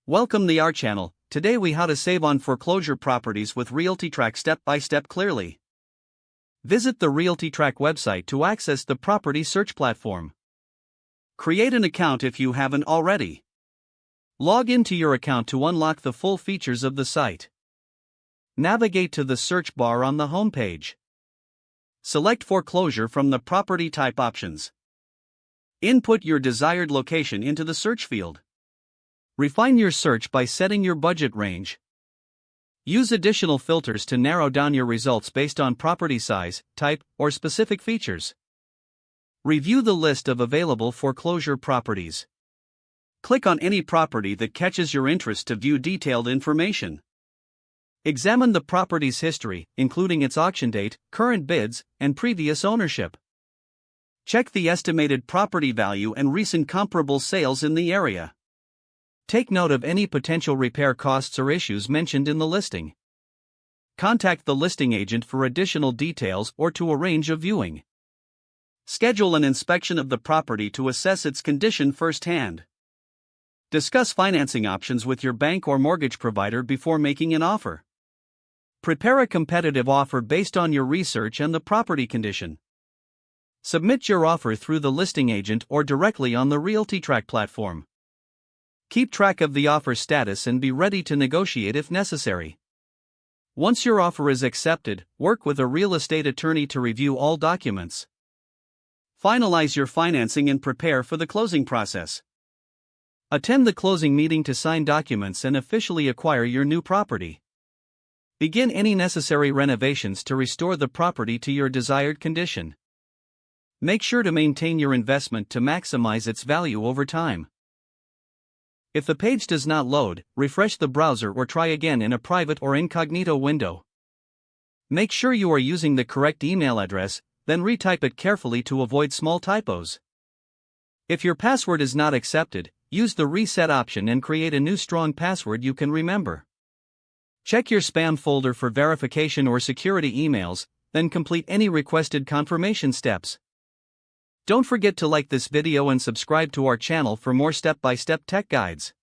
Welcome to our channel. Today we how to save on foreclosure properties with RealtyTrac step by step clearly. Visit the RealtyTrac website to access the property search platform. Create an account if you haven't already. Log into your account to unlock the full features of the site. Navigate to the search bar on the home page. Select foreclosure from the property type options. Input your desired location into the search field. Refine your search by setting your budget range. Use additional filters to narrow down your results based on property size, type, or specific features. Review the list of available foreclosure properties. Click on any property that catches your interest to view detailed information. Examine the property's history, including its auction date, current bids, and previous ownership. Check the estimated property value and recent comparable sales in the area. Take note of any potential repair costs or issues mentioned in the listing. Contact the listing agent for additional details or to arrange a viewing. Schedule an inspection of the property to assess its condition firsthand. Discuss financing options with your bank or mortgage provider before making an offer. Prepare a competitive offer based on your research and the property condition. Submit your offer through the listing agent or directly on the RealtyTrac platform. Keep track of the offer status and be ready to negotiate if necessary. Once your offer is accepted, work with a real estate attorney to review all documents. Finalize your financing and prepare for the closing process. Attend the closing meeting to sign documents and officially acquire your new property. Begin any necessary renovations to restore the property to your desired condition. Make sure to maintain your investment to maximize its value over time. If the page does not load, refresh the browser or try again in a private or incognito window. Make sure you are using the correct email address, then retype it carefully to avoid small typos. If your password is not accepted, use the reset option and create a new strong password you can remember. Check your spam folder for verification or security emails, then complete any requested confirmation steps. Don't forget to like this video and subscribe to our channel for more step-by-step tech guides.